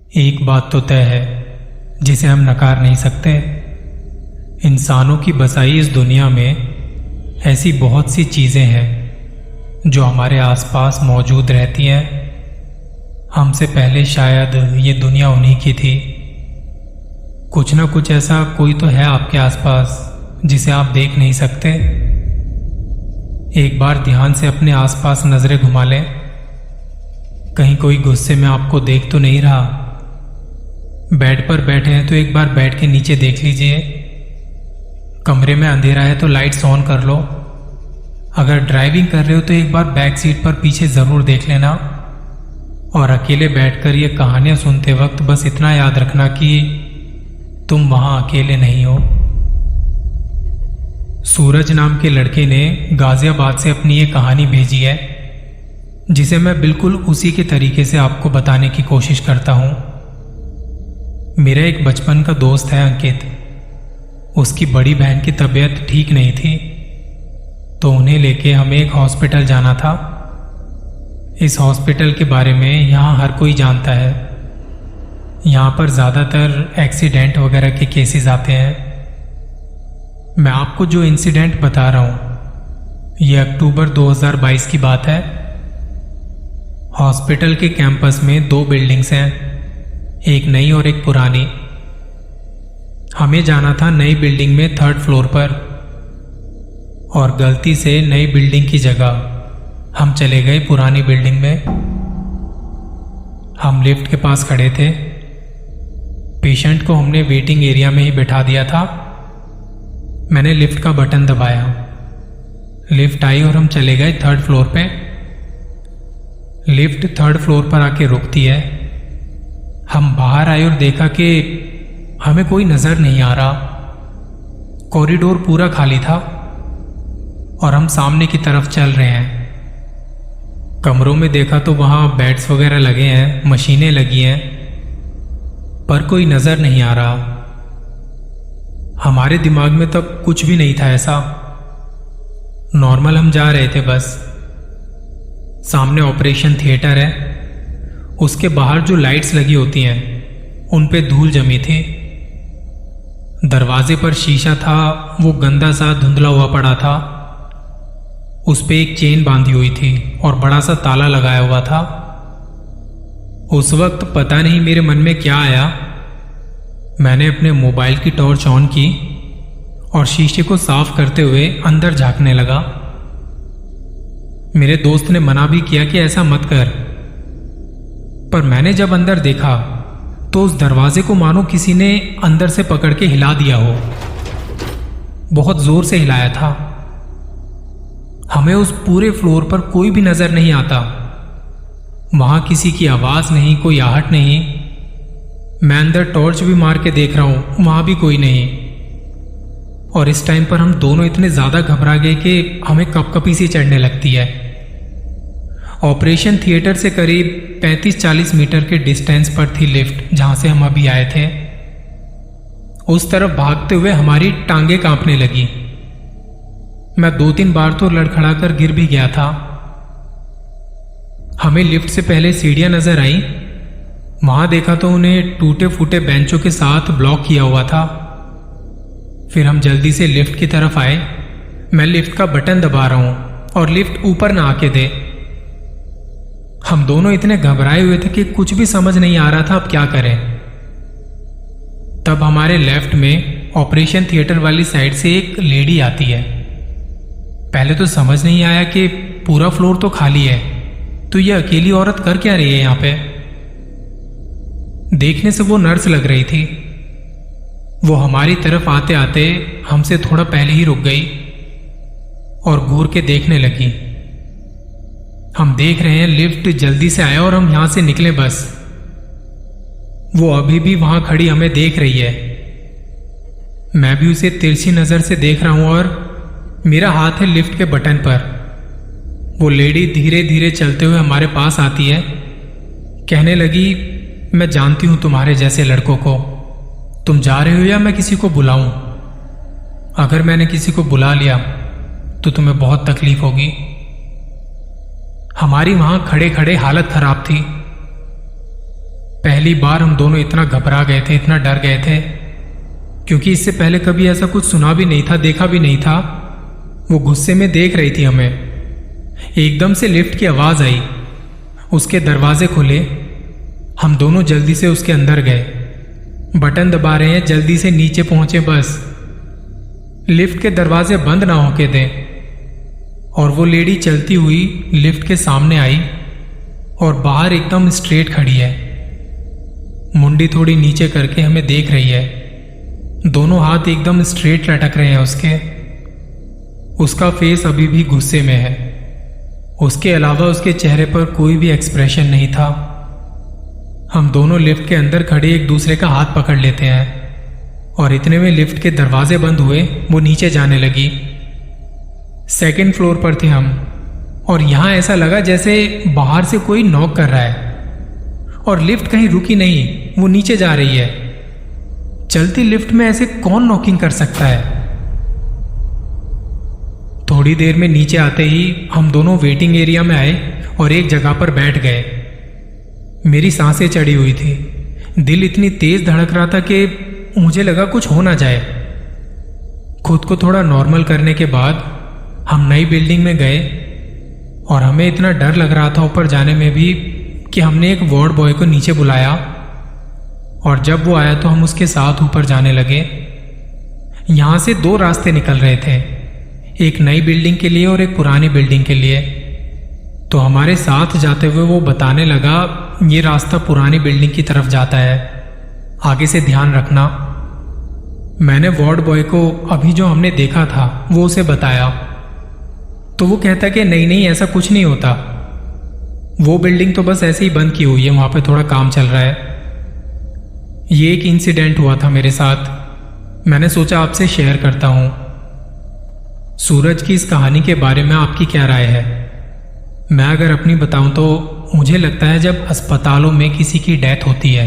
एक बात तो तय है जिसे हम नकार नहीं सकते। इंसानों की बसाई इस दुनिया में ऐसी बहुत सी चीजें हैं जो हमारे आसपास मौजूद रहती हैं। हमसे पहले शायद ये दुनिया उन्हीं की थी। कुछ ना कुछ ऐसा कोई तो है आपके आसपास जिसे आप देख नहीं सकते। एक बार ध्यान से अपने आसपास नजरें घुमा लें। कहीं कोई गुस्से में आपको देख तो नहीं रहा। बेड पर बैठे हैं तो एक बार बेड के नीचे देख लीजिए। कमरे में अंधेरा है तो लाइट्स ऑन कर लो। अगर ड्राइविंग कर रहे हो तो एक बार बैक सीट पर पीछे जरूर देख लेना। और अकेले बैठकर ये कहानियां सुनते वक्त बस इतना याद रखना कि तुम वहां अकेले नहीं हो। सूरज नाम के लड़के ने गाजियाबाद से अपनी ये कहानी भेजी है, जिसे मैं बिल्कुल उसी के तरीके से आपको बताने की कोशिश करता हूं। मेरा एक बचपन का दोस्त है अंकित। उसकी बड़ी बहन की तबीयत ठीक नहीं थी, तो उन्हें लेके हमें एक हॉस्पिटल जाना था। इस हॉस्पिटल के बारे में यहाँ हर कोई जानता है। यहाँ पर ज़्यादातर एक्सीडेंट वगैरह के केसेस आते हैं। मैं आपको जो इंसिडेंट बता रहा हूँ ये अक्टूबर 2022 की बात है। हॉस्पिटल के कैंपस में दो बिल्डिंग्स हैं, एक नई और एक पुरानी। हमें जाना था नई बिल्डिंग में 3rd फ्लोर पर, और गलती से नई बिल्डिंग की जगह हम चले गए पुरानी बिल्डिंग में। हम लिफ्ट के पास खड़े थे। पेशेंट को हमने वेटिंग एरिया में ही बैठा दिया था। मैंने लिफ्ट का बटन दबाया। लिफ्ट आई और हम चले गए 3rd फ्लोर पे। लिफ्ट 3rd फ्लोर पर आके रुकती है। हम बाहर आए और देखा कि हमें कोई नजर नहीं आ रहा। कॉरिडोर पूरा खाली था और हम सामने की तरफ चल रहे हैं। कमरों में देखा तो वहां बेड्स वगैरह लगे हैं, मशीनें लगी हैं, पर कोई नजर नहीं आ रहा। हमारे दिमाग में तब कुछ भी नहीं था ऐसा। नॉर्मल हम जा रहे थे बस। सामने ऑपरेशन थिएटर है। उसके बाहर जो लाइट्स लगी होती हैं उन पे धूल जमी थी। दरवाजे पर शीशा था, वो गंदा सा धुंधला हुआ पड़ा था। उस पे एक चेन बांधी हुई थी और बड़ा सा ताला लगाया हुआ था। उस वक्त पता नहीं मेरे मन में क्या आया, मैंने अपने मोबाइल की टॉर्च ऑन की और शीशे को साफ करते हुए अंदर झांकने लगा। मेरे दोस्त ने मना भी किया कि ऐसा मत कर, पर मैंने जब अंदर देखा तो उस दरवाजे को मानो किसी ने अंदर से पकड़ के हिला दिया हो। बहुत जोर से हिलाया था। हमें उस पूरे फ्लोर पर कोई भी नजर नहीं आता। वहां किसी की आवाज नहीं, कोई आहट नहीं। मैं अंदर टॉर्च भी मार के देख रहा हूं, वहां भी कोई नहीं। और इस टाइम पर हम दोनों इतने ज्यादा घबरा गए कि हमें कपकपी सी चढ़ने लगती है। ऑपरेशन थिएटर से करीब 35-40 मीटर के डिस्टेंस पर थी लिफ्ट, जहां से हम अभी आए थे। उस तरफ भागते हुए हमारी टांगे कांपने लगी। मैं 2-3 बार तो लड़खड़ा कर गिर भी गया था। हमें लिफ्ट से पहले सीढ़ियां नजर आई। वहां देखा तो उन्हें टूटे फूटे बेंचों के साथ ब्लॉक किया हुआ था। फिर हम जल्दी से लिफ्ट की तरफ आए। मैं लिफ्ट का बटन दबा रहा हूं और लिफ्ट ऊपर ना आके दे। हम दोनों इतने घबराए हुए थे कि कुछ भी समझ नहीं आ रहा था अब क्या करें। तब हमारे लेफ्ट में ऑपरेशन थिएटर वाली साइड से एक लेडी आती है। पहले तो समझ नहीं आया कि पूरा फ्लोर तो खाली है, तो ये अकेली औरत कर क्या रही है यहां पे। देखने से वो नर्स लग रही थी। वो हमारी तरफ आते आते हमसे थोड़ा पहले ही रुक गई और घूर के देखने लगी। हम देख रहे हैं लिफ्ट जल्दी से आया और हम यहां से निकले बस। वो अभी भी वहां खड़ी हमें देख रही है। मैं भी उसे तिरछी नजर से देख रहा हूं और मेरा हाथ है लिफ्ट के बटन पर। वो लेडी धीरे धीरे चलते हुए हमारे पास आती है। कहने लगी, मैं जानती हूं तुम्हारे जैसे लड़कों को। तुम जा रहे हो या मैं किसी को बुलाऊं? अगर मैंने किसी को बुला लिया तो तुम्हें बहुत तकलीफ होगी। हमारी वहां खड़े खड़े हालत खराब थी। पहली पहली बार हम दोनों इतना घबरा गए थे, इतना डर गए थे, क्योंकि इससे पहले कभी ऐसा कुछ सुना भी नहीं था, देखा भी नहीं था। वो गुस्से में देख रही थी हमें। एकदम से लिफ्ट की आवाज आई, उसके दरवाजे खुले, हम दोनों जल्दी से उसके अंदर गए। बटन दबा रहे हैं, जल्दी से नीचे पहुंचे, बस लिफ्ट के दरवाजे बंद ना होके दें। और वो लेडी चलती हुई लिफ्ट के सामने आई और बाहर एकदम स्ट्रेट खड़ी है, मुंडी थोड़ी नीचे करके हमें देख रही है। दोनों हाथ एकदम स्ट्रेट लटक रहे हैं उसके। उसका फेस अभी भी गुस्से में है। उसके अलावा उसके चेहरे पर कोई भी एक्सप्रेशन नहीं था। हम दोनों लिफ्ट के अंदर खड़े एक दूसरे का हाथ पकड़ लेते हैं और इतने में लिफ्ट के दरवाजे बंद हुए, वो नीचे जाने लगी। सेकंड फ्लोर पर थे हम और यहां ऐसा लगा जैसे बाहर से कोई नॉक कर रहा है और लिफ्ट कहीं रुकी नहीं, वो नीचे जा रही है। चलती लिफ्ट में ऐसे कौन नॉकिंग कर सकता है? थोड़ी देर में नीचे आते ही हम दोनों वेटिंग एरिया में आए और एक जगह पर बैठ गए। मेरी सांसें चढ़ी हुई थी, दिल इतनी तेज धड़क रहा था कि मुझे लगा कुछ हो ना जाए। खुद को थोड़ा नॉर्मल करने के बाद हम नई बिल्डिंग में गए और हमें इतना डर लग रहा था ऊपर जाने में भी कि हमने एक वार्ड बॉय को नीचे बुलाया और जब वो आया तो हम उसके साथ ऊपर जाने लगे। यहां से दो रास्ते निकल रहे थे, एक नई बिल्डिंग के लिए और एक पुरानी बिल्डिंग के लिए। तो हमारे साथ जाते हुए वो बताने लगा, ये रास्ता पुरानी बिल्डिंग की तरफ जाता है, आगे से ध्यान रखना। मैंने वार्ड बॉय को अभी जो हमने देखा था वो उसे बताया, तो वो कहता कि नहीं नहीं ऐसा कुछ नहीं होता, वो बिल्डिंग तो बस ऐसे ही बंद की हुई है, वहां पे थोड़ा काम चल रहा है। ये एक इंसिडेंट हुआ था मेरे साथ, मैंने सोचा आपसे शेयर करता हूं। सूरज की इस कहानी के बारे में आपकी क्या राय है? मैं अगर अपनी बताऊं तो मुझे लगता है जब अस्पतालों में किसी की डेथ होती है,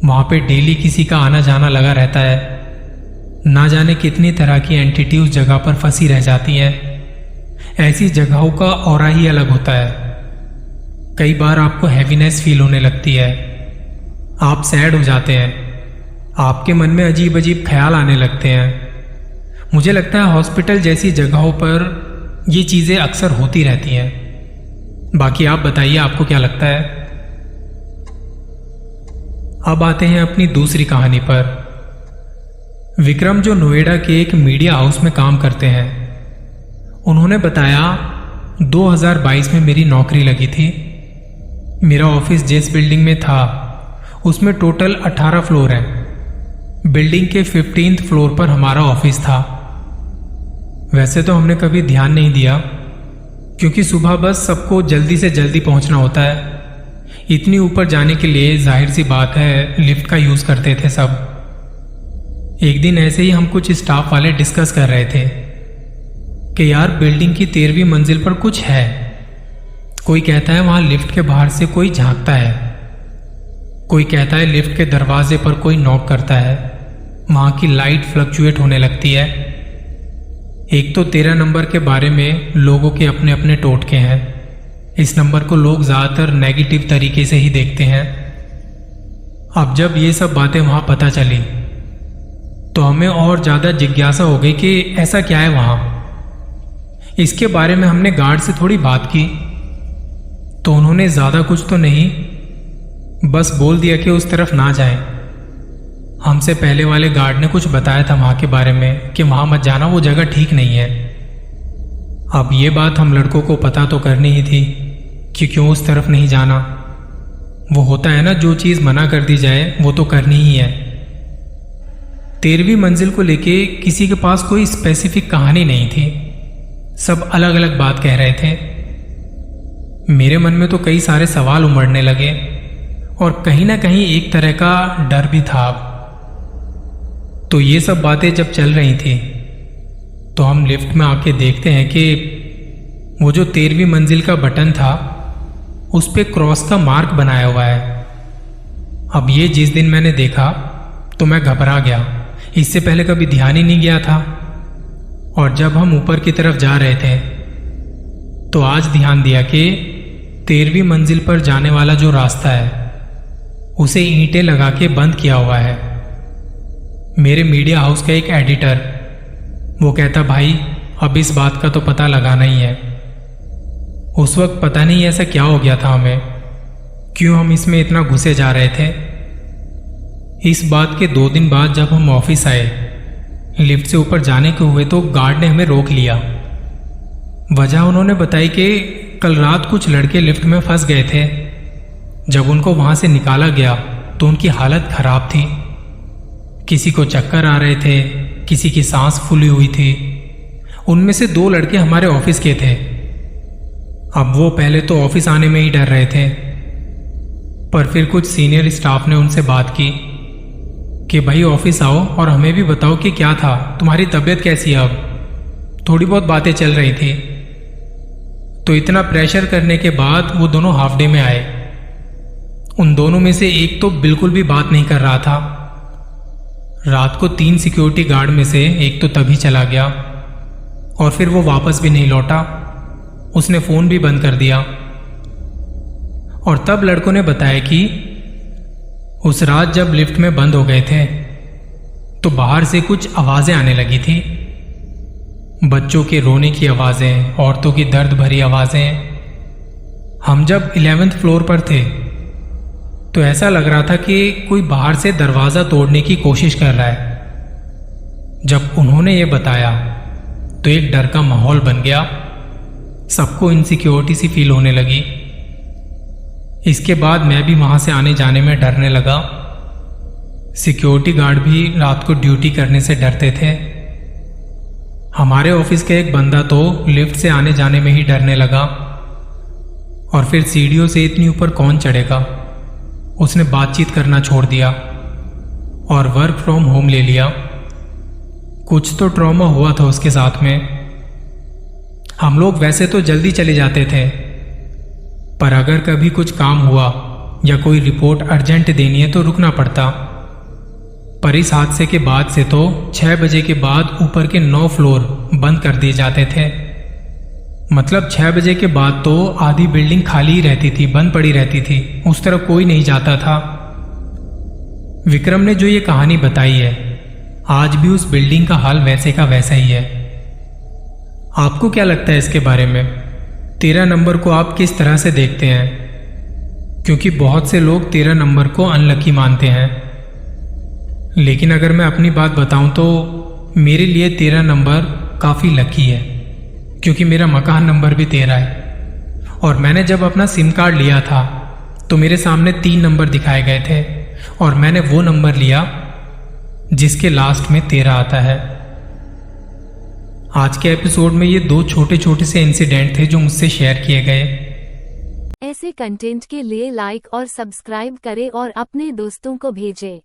वहां पे डेली किसी का आना जाना लगा रहता है, ना जाने कितनी तरह की एंटिटी उस जगह पर फंसी रह जाती हैं। ऐसी जगहों का ऑरा ही अलग होता है। कई बार आपको हैवीनेस फील होने लगती है, आप सैड हो जाते हैं, आपके मन में अजीब अजीब ख्याल आने लगते हैं। मुझे लगता है हॉस्पिटल जैसी जगहों पर ये चीजें अक्सर होती रहती हैं। बाकी आप बताइए, आपको क्या लगता है? अब आते हैं अपनी दूसरी कहानी पर। विक्रम जो नोएडा के एक मीडिया हाउस में काम करते हैं, उन्होंने बताया 2022 में मेरी नौकरी लगी थी। मेरा ऑफिस जिस बिल्डिंग में था उसमें टोटल 18 फ्लोर हैं। बिल्डिंग के 15th फ्लोर पर हमारा ऑफिस था। वैसे तो हमने कभी ध्यान नहीं दिया, क्योंकि सुबह बस सबको जल्दी से जल्दी पहुंचना होता है। इतनी ऊपर जाने के लिए जाहिर सी बात है लिफ्ट का यूज करते थे सब। एक दिन ऐसे ही हम कुछ स्टाफ वाले डिस्कस कर रहे थे कि यार बिल्डिंग की 13वीं मंजिल पर कुछ है। कोई कहता है वहां लिफ्ट के बाहर से कोई झांकता है, कोई कहता है लिफ्ट के दरवाजे पर कोई नॉक करता है, वहां की लाइट फ्लक्चुएट होने लगती है। एक तो 13 नंबर के बारे में लोगों के अपने अपने टोटके हैं। इस नंबर को लोग ज्यादातर नेगेटिव तरीके से ही देखते हैं। अब जब ये सब बातें वहां पता चली तो हमें और ज्यादा जिज्ञासा हो गई कि ऐसा क्या है वहां। इसके बारे में हमने गार्ड से थोड़ी बात की तो उन्होंने ज्यादा कुछ तो नहीं, बस बोल दिया कि उस तरफ ना जाएं। हमसे पहले वाले गार्ड ने कुछ बताया था वहां के बारे में कि वहां मत जाना, वो जगह ठीक नहीं है। अब ये बात हम लड़कों को पता तो करनी ही थी कि क्यों उस तरफ नहीं जाना। वो होता है ना, जो चीज मना कर दी जाए वो तो करनी ही है। 13वीं मंजिल को लेके किसी के पास कोई स्पेसिफिक कहानी नहीं थी, सब अलग अलग बात कह रहे थे। मेरे मन में तो कई सारे सवाल उमड़ने लगे और कहीं ना कहीं एक तरह का डर भी था। तो ये सब बातें जब चल रही थी तो हम लिफ्ट में आके देखते हैं कि वो जो 13वीं मंजिल का बटन था उस पे क्रॉस का मार्क बनाया हुआ है। अब ये जिस दिन मैंने देखा तो मैं घबरा गया, इससे पहले कभी ध्यान ही नहीं गया था। और जब हम ऊपर की तरफ जा रहे थे तो आज ध्यान दिया कि 13वीं मंजिल पर जाने वाला जो रास्ता है उसे ईंटें लगा के बंद किया हुआ है। मेरे मीडिया हाउस का एक एडिटर, वो कहता भाई अब इस बात का तो पता लगाना ही है। उस वक्त पता नहीं ऐसा क्या हो गया था हमें, क्यों हम इसमें इतना घुसे जा रहे थे। इस बात के 2 दिन बाद जब हम ऑफिस आए, लिफ्ट से ऊपर जाने के हुए तो गार्ड ने हमें रोक लिया। वजह उन्होंने बताई कि कल रात कुछ लड़के लिफ्ट में फंस गए थे। जब उनको वहां से निकाला गया तो उनकी हालत खराब थी। किसी को चक्कर आ रहे थे, किसी की सांस फूली हुई थी। उनमें से 2 लड़के हमारे ऑफिस के थे। अब वो पहले तो ऑफिस आने में ही डर रहे थे, पर फिर कुछ सीनियर स्टाफ ने उनसे बात की कि भाई ऑफिस आओ और हमें भी बताओ कि क्या था, तुम्हारी तबीयत कैसी है। अब थोड़ी बहुत बातें चल रही थी। तो इतना प्रेशर करने के बाद वो दोनों हाफ डे में आए। उन दोनों में से एक तो बिल्कुल भी बात नहीं कर रहा था। रात को 3 सिक्योरिटी गार्ड में से एक तो तभी चला गया और फिर वो वापस भी नहीं लौटा। उसने फोन भी बंद कर दिया। और तब लड़कों ने बताया कि उस रात जब लिफ्ट में बंद हो गए थे तो बाहर से कुछ आवाजें आने लगी थी। बच्चों के रोने की आवाजें, औरतों की दर्द भरी आवाजें। हम जब 11th फ्लोर पर थे तो ऐसा लग रहा था कि कोई बाहर से दरवाजा तोड़ने की कोशिश कर रहा है। जब उन्होंने ये बताया तो एक डर का माहौल बन गया। सबको इनसिक्योरिटी सी फील होने लगी। इसके बाद मैं भी वहां से आने जाने में डरने लगा। सिक्योरिटी गार्ड भी रात को ड्यूटी करने से डरते थे। हमारे ऑफिस का एक बंदा तो लिफ्ट से आने जाने में ही डरने लगा। और फिर सीढ़ियों से इतनी ऊपर कौन चढ़ेगा। उसने बातचीत करना छोड़ दिया और वर्क फ्रॉम होम ले लिया। कुछ तो ट्रॉमा हुआ था उसके साथ में। हम लोग वैसे तो जल्दी चले जाते थे, पर अगर कभी कुछ काम हुआ या कोई रिपोर्ट अर्जेंट देनी है तो रुकना पड़ता। पर इस हादसे के बाद से तो 6 बजे के बाद ऊपर के 9 फ्लोर बंद कर दिए जाते थे। मतलब 6 बजे के बाद तो आधी बिल्डिंग खाली ही रहती थी, बंद पड़ी रहती थी। उस तरफ कोई नहीं जाता था। विक्रम ने जो ये कहानी बताई है, आज भी उस बिल्डिंग का हाल वैसे का वैसा ही है। आपको क्या लगता है इसके बारे में? 13 नंबर को आप किस तरह से देखते हैं? क्योंकि बहुत से लोग 13 नंबर को अनलकी मानते हैं, लेकिन अगर मैं अपनी बात बताऊं तो मेरे लिए 13 नंबर काफ़ी लकी है, क्योंकि मेरा मकान नंबर भी 13 है। और मैंने जब अपना सिम कार्ड लिया था तो मेरे सामने 3 नंबर दिखाए गए थे और मैंने वो नंबर लिया जिसके लास्ट में 13 आता है। आज के एपिसोड में ये 2 छोटे छोटे से इंसिडेंट थे जो मुझसे शेयर किए गए। ऐसे कंटेंट के लिए लाइक और सब्सक्राइब करें और अपने दोस्तों को भेजें।